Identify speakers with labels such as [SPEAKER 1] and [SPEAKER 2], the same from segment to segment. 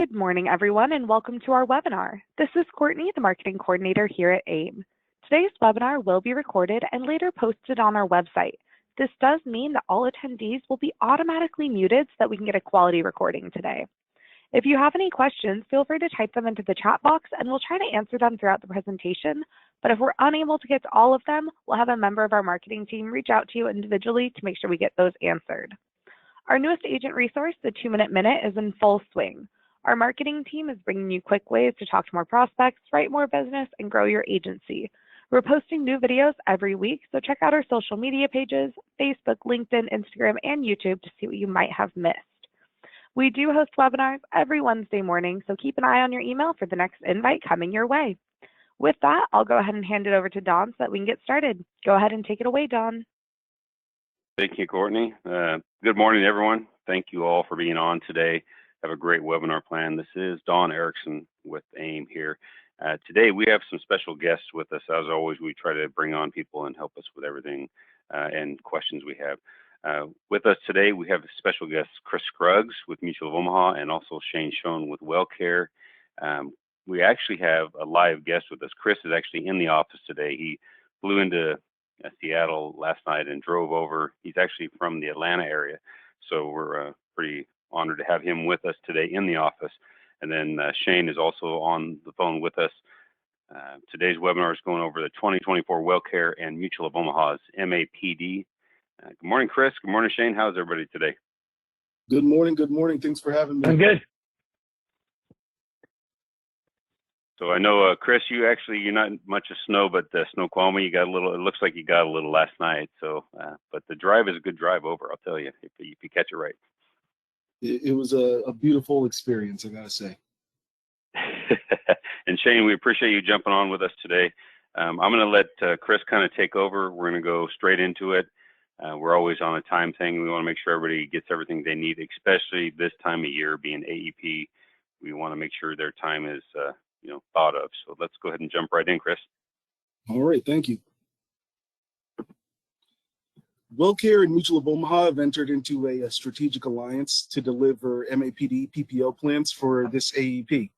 [SPEAKER 1] Good morning, everyone, and welcome to our webinar. This is Courtney, the Marketing Coordinator here at AIM. Today's webinar will be recorded and later posted on our website. This does mean that all attendees will be automatically muted so that we can get a quality recording today. If you have any questions, feel free to type them into the chat box and we'll try to answer them throughout the presentation. But if we're unable to get to all of them, we'll have a member of our marketing team reach out to you individually to make sure we get those answered. Our newest agent resource, the 2-Minute Minute, is in full swing. Our marketing team is bringing you quick ways to talk to more prospects, write more business, and grow your agency. We're posting new videos every week, so check out our social media pages, Facebook, LinkedIn, Instagram, and YouTube to see what you might have missed. We do host webinars every Wednesday morning, so keep an eye on your email for the next invite coming your way. With that, I'll go ahead and hand it over to Don so that we can get started. Go ahead and take it away, Don.
[SPEAKER 2] Thank you, Courtney. Good morning, everyone. Thank you all for being on today. Have a great webinar plan. This is Don Erickson with AIM here. Today, we have some special guests with us. As always, we try to bring on people and help us with everything and questions we have. With us today, we have special guests Chris Scruggs with Mutual of Omaha and also Shane Schoen with WellCare. We actually have a live guest with us. Chris is actually in the office today. He flew into Seattle last night and drove over. He's actually from the Atlanta area, so we're pretty honored to have him with us today in the office. And then Shane is also on the phone with us. Today's webinar is going over the 2024 WellCare and Mutual of Omaha's MAPD. Good morning, Chris. Good morning, Shane. How's everybody today?
[SPEAKER 3] Good morning. Good morning. Thanks for having me.
[SPEAKER 4] I'm good.
[SPEAKER 2] So I know, Chris, you're not much of snow, but Snoqualmie, you got a little. It looks like you got a little last night. So, but the drive is a good drive over. I'll tell you, if you catch it right.
[SPEAKER 3] It was a beautiful experience, I gotta say.
[SPEAKER 2] And Shane, we appreciate you jumping on with us today. I'm going to let Chris kind of take over. We're going to go straight into it. We're always on a time thing. We want to make sure everybody gets everything they need, especially this time of year being AEP. We want to make sure their time is thought of. So let's go ahead and jump right in, Chris.
[SPEAKER 3] All right, thank you. WellCare and Mutual of Omaha have entered into a strategic alliance to deliver MAPD PPO plans for this AEP.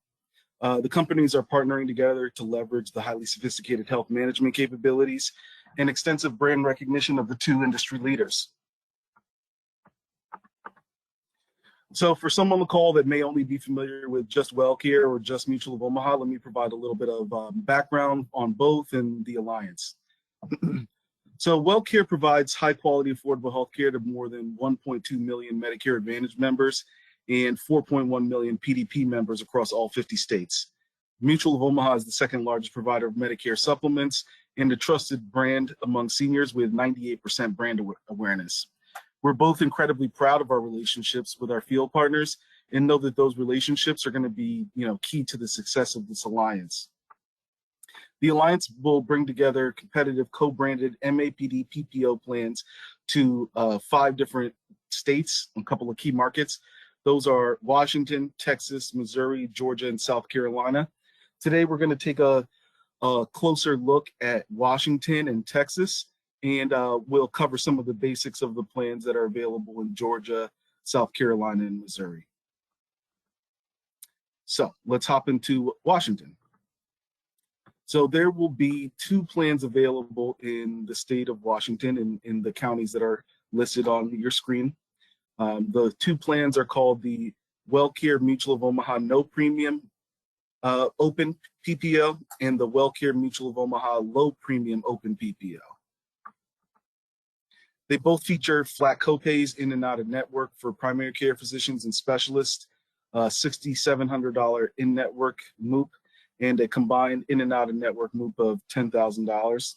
[SPEAKER 3] The companies are partnering together to leverage the highly sophisticated health management capabilities and extensive brand recognition of the two industry leaders. So for some on the call that may only be familiar with just WellCare or just Mutual of Omaha, let me provide a little bit of background on both and the alliance. So WellCare provides high quality, affordable health care to more than 1.2 million Medicare Advantage members and 4.1 million PDP members across all 50 states. Mutual of Omaha is the second largest provider of Medicare supplements and a trusted brand among seniors with 98% brand awareness. We're both incredibly proud of our relationships with our field partners and know that those relationships are going to be, key to the success of this alliance. The alliance will bring together competitive co-branded MAPD PPO plans to 5 different states, a couple of key markets. Those are Washington, Texas, Missouri, Georgia, and South Carolina. Today, we're going to take a closer look at Washington and Texas, and we'll cover some of the basics of the plans that are available in Georgia, South Carolina, and Missouri. So let's hop into Washington. So there will be 2 plans available in the state of Washington in the counties that are listed on your screen. The 2 plans are called the WellCare Mutual of Omaha No Premium Open PPO and the WellCare Mutual of Omaha Low Premium Open PPO. They both feature flat copays in and out of network for primary care physicians and specialists, $6,700 in-network MOOP, and a combined in and out of network MOOP of $10,000.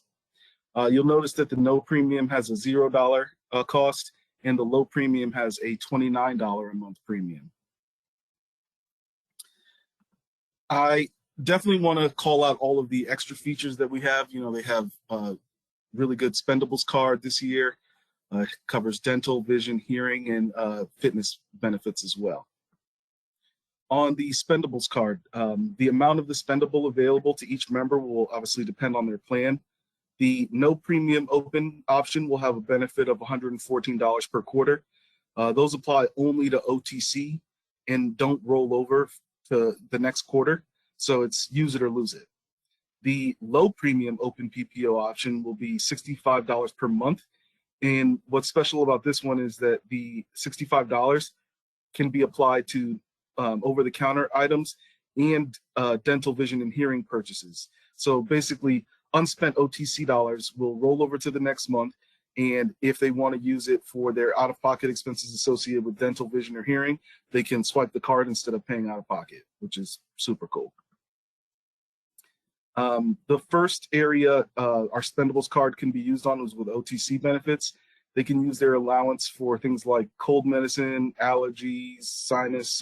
[SPEAKER 3] You'll notice that the no premium has a $0 cost and the low premium has a $29 a month premium. I definitely want to call out all of the extra features that we have. They have a really good spendables card this year. It covers dental, vision, hearing, and fitness benefits as well. On the spendables card, the amount of the spendable available to each member will obviously depend on their plan. The no premium open option will have a benefit of $114 per quarter. Those apply only to OTC and don't roll over to the next quarter. So it's use it or lose it. The low premium open PPO option will be $65 per month. And what's special about this one is that the $65 can be applied to over-the-counter items and dental, vision, and hearing purchases. So basically, unspent OTC dollars will roll over to the next month, and if they want to use it for their out-of-pocket expenses associated with dental, vision, or hearing, they can swipe the card instead of paying out of pocket, which is super cool. The first area our Spendables card can be used on is with OTC benefits. They can use their allowance for things like cold medicine, allergies, sinus,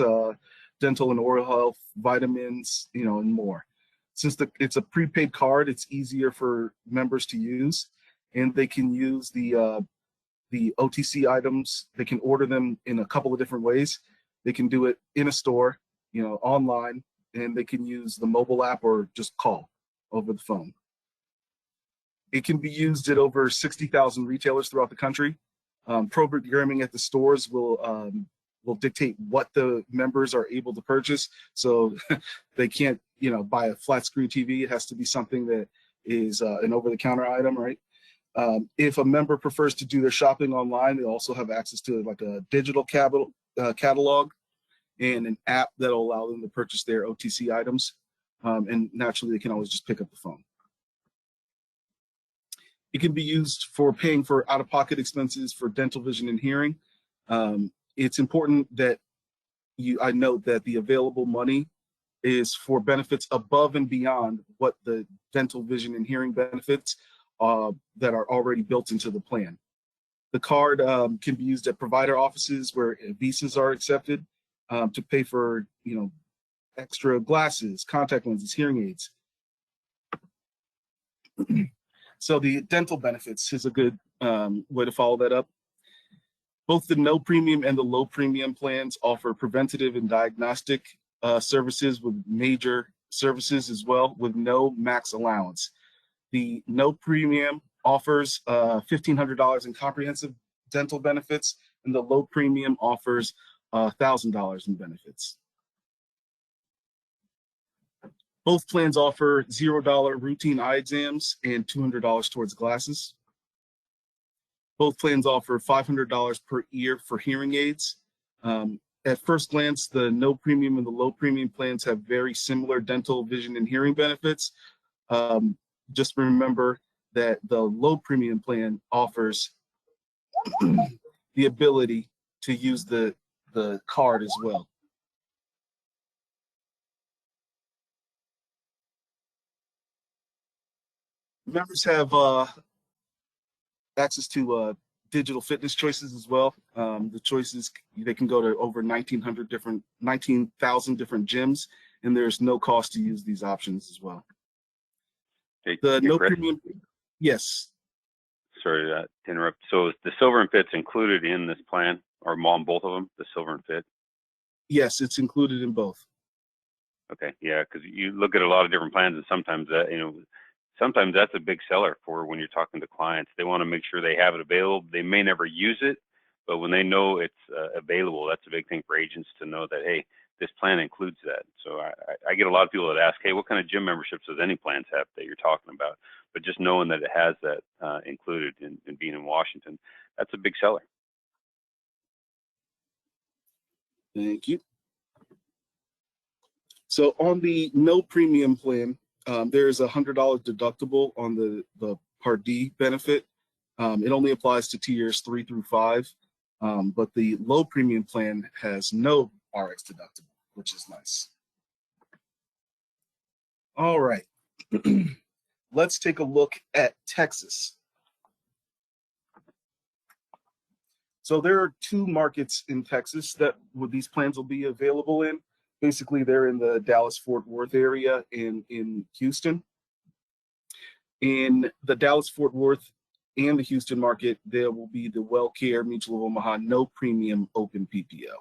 [SPEAKER 3] dental and oral health, vitamins, and more. Since it's a prepaid card, it's easier for members to use, and they can use the OTC items. They can order them in a couple of different ways. They can do it in a store, online, and they can use the mobile app or just call over the phone. It can be used at over 60,000 retailers throughout the country. Programming at the stores will dictate what the members are able to purchase. So they can't, buy a flat screen TV. It has to be something that is an over-the-counter item, right? If a member prefers to do their shopping online, they also have access to like a digital catalog and an app that'll allow them to purchase their OTC items. And naturally, they can always just pick up the phone. It can be used for paying for out-of-pocket expenses for dental, vision, and hearing. It's important that I note that the available money is for benefits above and beyond what the dental, vision, and hearing benefits that are already built into the plan. The card can be used at provider offices where visas are accepted to pay for, extra glasses, contact lenses, hearing aids. So the dental benefits is a good way to follow that up. Both the no premium and the low premium plans offer preventative and diagnostic services with major services as well with no max allowance. The no premium offers $1,500 in comprehensive dental benefits, and the low premium offers $1,000 in benefits. Both plans offer $0 routine eye exams and $200 towards glasses. Both plans offer $500 per year for hearing aids. At first glance, the no premium and the low premium plans have very similar dental, vision, and hearing benefits. Just remember that the low premium plan offers the ability to use the card as well. Members have access to digital fitness choices as well. The choices, they can go to over 19,000 different gyms, and there's no cost to use these options as well. The no premium, yes.
[SPEAKER 2] Sorry to interrupt. So the silver and fit's included in this plan, or on both of them, the silver and fit?
[SPEAKER 3] Yes, it's included in both.
[SPEAKER 2] Okay, yeah, because you look at a lot of different plans, and sometimes that, sometimes that's a big seller for when you're talking to clients. They want to make sure they have it available. They may never use it, but when they know it's available, that's a big thing for agents to know that, hey, this plan includes that. So I get a lot of people that ask, hey, what kind of gym memberships does any plans have that you're talking about? But just knowing that it has that included in being in Washington, that's a big seller.
[SPEAKER 3] Thank you. So on the no premium plan, there's a $100 deductible on the Part D benefit. It only applies to tiers 3 through 5, but the low premium plan has no RX deductible, which is nice. All right, let's take a look at Texas. So there are 2 markets in Texas that these plans will be available in. Basically, they're in the Dallas-Fort Worth area and in Houston. In the Dallas-Fort Worth and the Houston market, there will be the WellCare Mutual of Omaha no premium open PPO.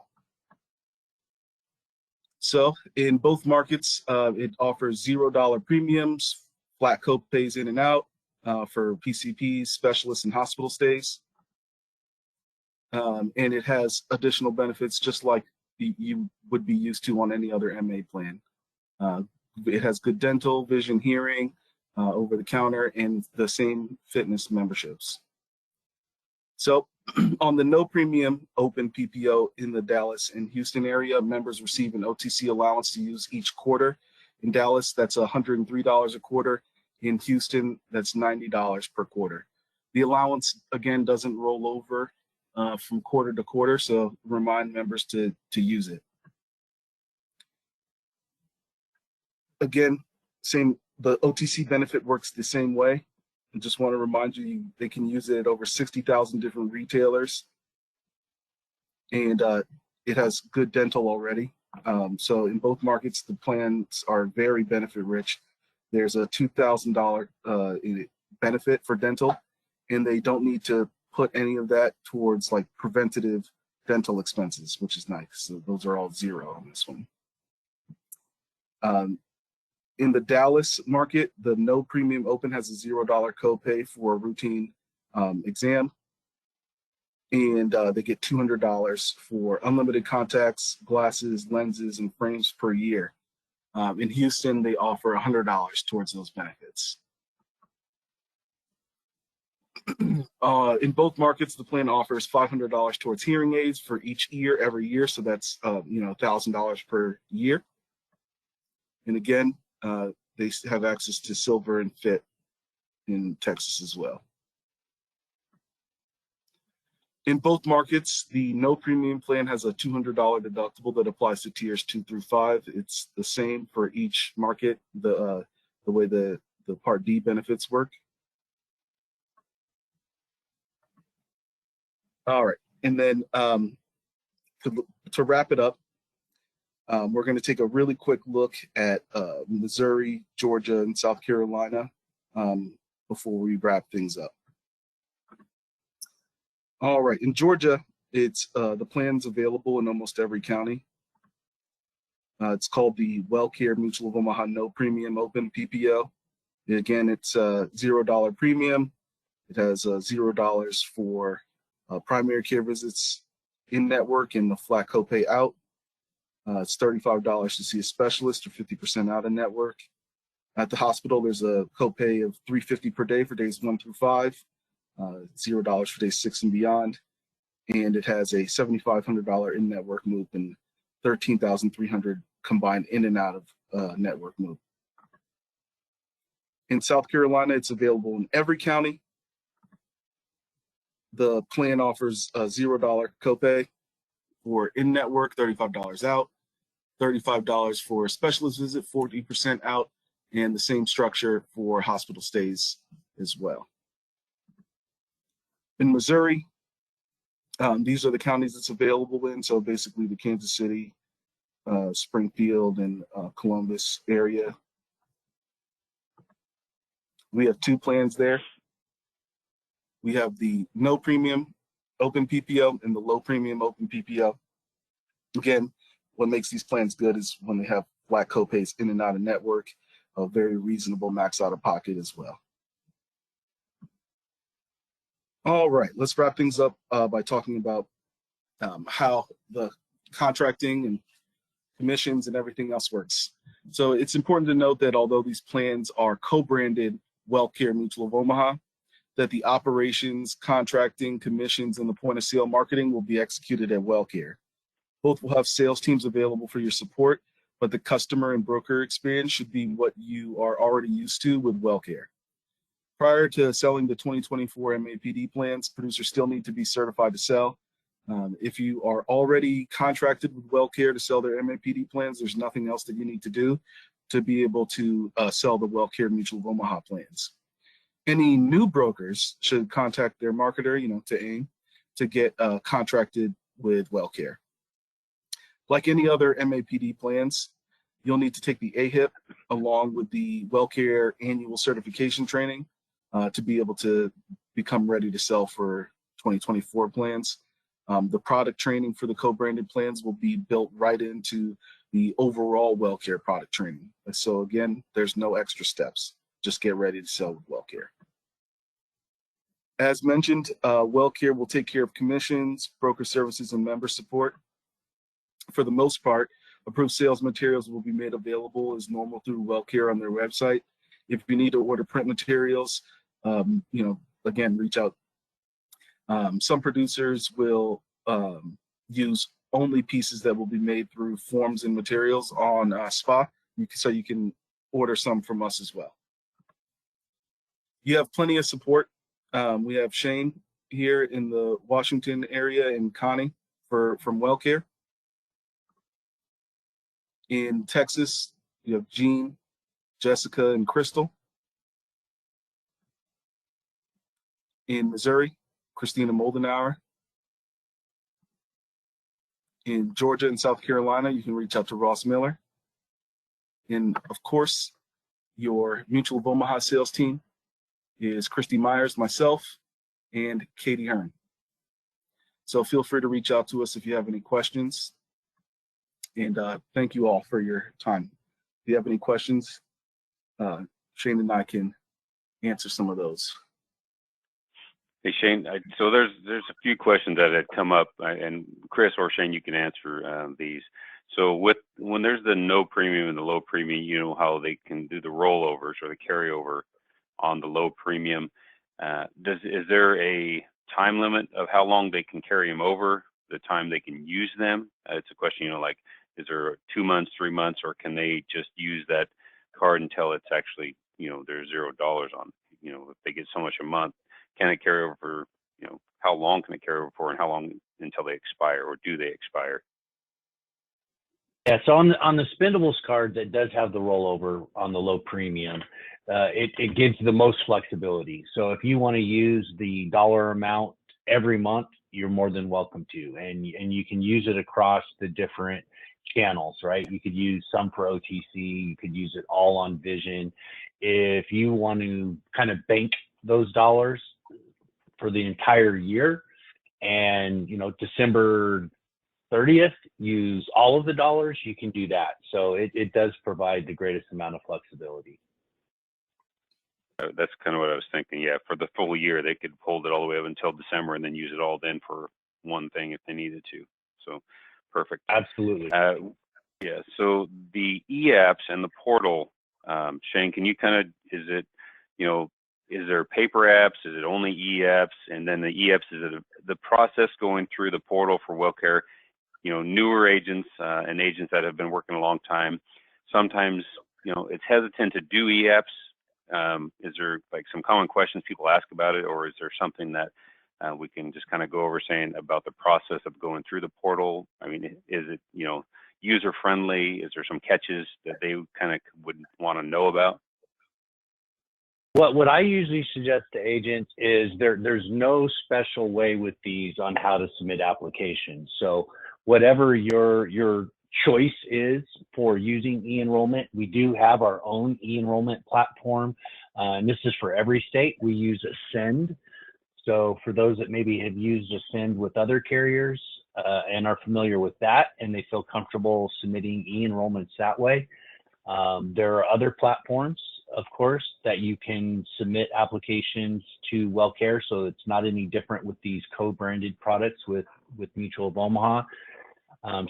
[SPEAKER 3] So in both markets, it offers $0 premiums, flat co-pays in and out for PCPs, specialists, and hospital stays. And it has additional benefits just like you would be used to on any other MA plan. It has good dental, vision, hearing, over the counter, and the same fitness memberships. So on the no premium open PPO in the Dallas and Houston area, members receive an OTC allowance to use each quarter. In Dallas, that's $103 a quarter. In Houston, that's $90 per quarter. The allowance, again, doesn't roll over from quarter to quarter, so remind members to use it. Again, the OTC benefit works the same way. I just want to remind you, they can use it at over 60,000 different retailers, and it has good dental already. So in both markets, the plans are very benefit rich. There's a $2,000 benefit for dental, and they don't need to put any of that towards like preventative dental expenses, which is nice. So those are all zero on this one. In the Dallas market, the no premium open has a $0 copay for a routine exam, and they get $200 for unlimited contacts, glasses, lenses, and frames per year. In Houston, they offer $100 towards those benefits. In both markets, the plan offers $500 towards hearing aids for each ear every year, so that's $1,000 per year. And again, they have access to Silver and Fit in Texas as well. In both markets, the no premium plan has a $200 deductible that applies to tiers 2 through 5. It's the same for each market, the way the Part D benefits work. All right, and then to wrap it up, we're going to take a really quick look at Missouri, Georgia, and South Carolina before we wrap things up. All right, in Georgia, it's the plan's available in almost every county. It's called the WellCare Mutual of Omaha No Premium Open PPO. Again, it's a $0 premium. It has $0 for primary care visits in network and the flat copay out. It's $35 to see a specialist or 50% out of network. At the hospital, there's a copay of $350 per day for days 1 through 5, $0 for days 6 and beyond, and it has a $7,500 in-network MOOP and $13,300 combined in and out of network MOOP. In South Carolina, it's available in every county. The plan offers a $0 copay for in-network, $35 out, $35 for a specialist visit, 40% out, and the same structure for hospital stays as well. In Missouri, these are the counties it's available in. So basically the Kansas City, Springfield, and Columbus area. We have 2 plans there. We have the no premium open PPO and the low premium open PPO. Again, what makes these plans good is when they have flat copays in and out of network, a very reasonable max out of pocket as well. All right, let's wrap things up by talking about how the contracting and commissions and everything else works. So it's important to note that although these plans are co-branded WellCare Mutual of Omaha, that the operations, contracting, commissions, and the point of sale marketing will be executed at WellCare. Both will have sales teams available for your support, but the customer and broker experience should be what you are already used to with WellCare. Prior to selling the 2024 MAPD plans, producers still need to be certified to sell. If you are already contracted with WellCare to sell their MAPD plans, there's nothing else that you need to do to be able to sell the WellCare Mutual of Omaha plans. Any new brokers should contact their marketer, to AIM, to get contracted with WellCare. Like any other MAPD plans, you'll need to take the AHIP along with the WellCare annual certification training to be able to become ready to sell for 2024 plans. The product training for the co-branded plans will be built right into the overall WellCare product training. So again, there's no extra steps. Just get ready to sell with WellCare. As mentioned, WellCare will take care of commissions, broker services, and member support. For the most part, approved sales materials will be made available as normal through WellCare on their website. If you need to order print materials, again, reach out. Some producers will use only pieces that will be made through forms and materials on SPA, so you can order some from us as well. You have plenty of support. We have Shane here in the Washington area and Connie from WellCare. In Texas, you have Jean, Jessica, and Crystal. In Missouri, Christina Moldenauer. In Georgia and South Carolina, you can reach out to Ross Miller. And of course, your Mutual of Omaha sales team is Christy Myers, myself, and Katie Hearn. So feel free to reach out to us if you have any questions. And thank you all for your time. If you have any questions, Shane and I can answer some of those.
[SPEAKER 2] Hey Shane, so there's a few questions that had come up, and Chris or Shane, you can answer these. So when there's the no premium and the low premium, you know how they can do the rollovers or the carryover on the low premium. Is there a time limit of how long they can carry them over, the time they can use them? It's a question, like, is there 2 months, 3 months, or can they just use that card until it's actually, there's $0 on, if they get so much a month, can it carry over for, how long can it carry over for, and how long until they expire, or do they expire?
[SPEAKER 4] Yeah, so on the Spendables card that does have the rollover on the low premium, it gives the most flexibility. So if you want to use the dollar amount every month, you're more than welcome to, and you can use it across the different channels, right? You could use some for OTC, you could use it all on Vision. If you want to kind of bank those dollars for the entire year, and December 30th, use all of the dollars, you can do that. So it does provide the greatest amount of flexibility.
[SPEAKER 2] That's kind of what I was thinking. Yeah, for the full year, they could hold it all the way up until December and then use it all then for one thing if they needed to. So perfect.
[SPEAKER 4] Absolutely.
[SPEAKER 2] Yeah, so the e-apps and the portal, Shane, can you is there paper apps? Is it only e-apps? And then the e-apps, is it the process going through the portal for WellCare? Newer agents and agents that have been working a long time, sometimes, it's hesitant to do e-apps. Is there like some common questions people ask about it, or is there something that we can just kind of go over saying about the process of going through the portal? I mean, is it, user friendly? Is there some catches that they kind of would want to know about?
[SPEAKER 4] What I usually suggest to agents is there's no special way with these on how to submit applications. So whatever your choice is for using e-enrollment, we do have our own e-enrollment platform, and this is for every state. We use Ascend. So for those that maybe have used Ascend with other carriers and are familiar with that, and they feel comfortable submitting e-enrollments that way, there are other platforms, of course, that you can submit applications to WellCare. So it's not any different with these co-branded products with Mutual of Omaha.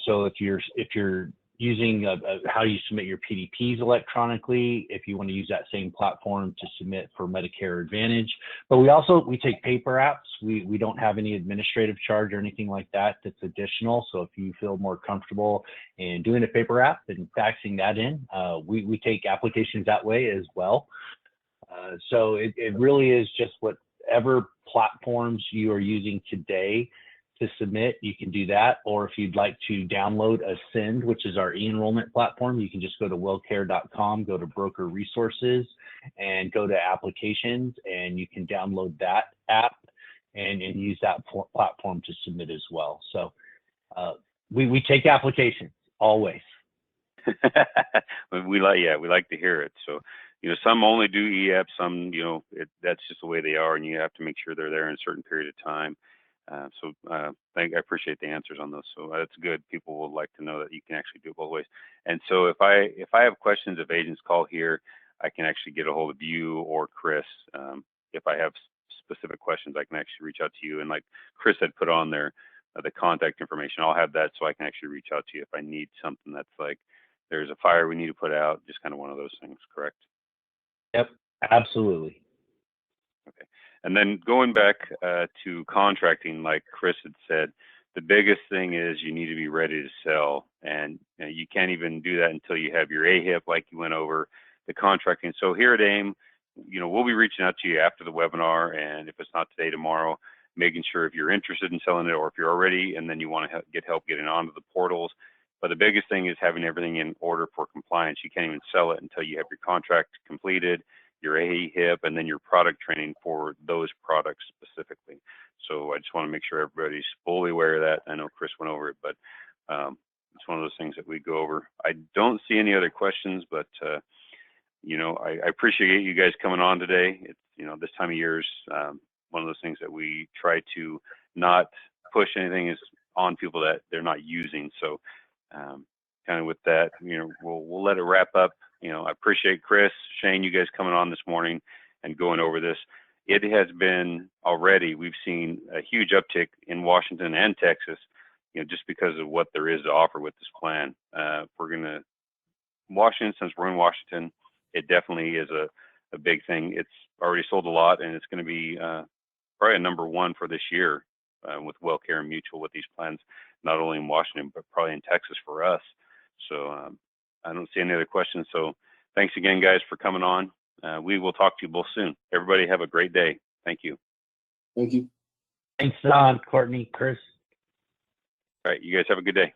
[SPEAKER 4] So if you're using how you submit your PDPs electronically, if you want to use that same platform to submit for Medicare Advantage. But we take paper apps. We don't have any administrative charge or anything like that that's additional. So if you feel more comfortable in doing a paper app and faxing that in, we take applications that way as well. So it really is just whatever platforms you are using today to submit, you can do that. Or if you'd like to download Ascend, which is our e-enrollment platform, you can just go to wellcare.com, go to broker resources, and go to applications, and you can download that app and use that platform to submit as well. So we take applications always.
[SPEAKER 2] we like to hear it. So some only do e-apps, some that's just the way they are, and you have to make sure they're there in a certain period of time. I appreciate the answers on those. So that's good. People would like to know that you can actually do it both ways. And so if I have questions, if agents call here, I can actually get a hold of you or Chris. If I have specific questions, I can actually reach out to you. And like Chris had put on there, the contact information. I'll have that so I can actually reach out to you if I need something that's like there's a fire we need to put out, just kind of one of those things, correct?
[SPEAKER 4] Yep, absolutely.
[SPEAKER 2] Okay. And then going back to contracting, like Chris had said, the biggest thing is you need to be ready to sell, and you can't even do that until you have your AHIP, like you went over the contracting. So here at AIM, we'll be reaching out to you after the webinar, and if it's not today, tomorrow, making sure if you're interested in selling it or if you're already and then you want to get help getting onto the portals. But the biggest thing is having everything in order for compliance. You can't even sell it until you have your contract completed, your AHIP, and then your product training for those products specifically. So I just want to make sure everybody's fully aware of that. I know Chris went over it, but it's one of those things that we go over. I don't see any other questions, but I appreciate you guys coming on today. It's, this time of year is one of those things that we try to not push anything is on people that they're not using. So kind of with that, we'll let it wrap up. I appreciate Chris, Shane, you guys coming on this morning and going over this. It has been already, we've seen a huge uptick in Washington and Texas, just because of what there is to offer with this plan. Washington, since we're in Washington, it definitely is a big thing. It's already sold a lot, and it's going to be probably a number one for this year with WellCare and Mutual with these plans, not only in Washington, but probably in Texas for us. So I don't see any other questions. So thanks again, guys, for coming on. We will talk to you both soon. Everybody have a great day. Thank you.
[SPEAKER 3] Thank you.
[SPEAKER 4] Thanks, Don, Courtney, Chris.
[SPEAKER 2] All right, you guys have a good day.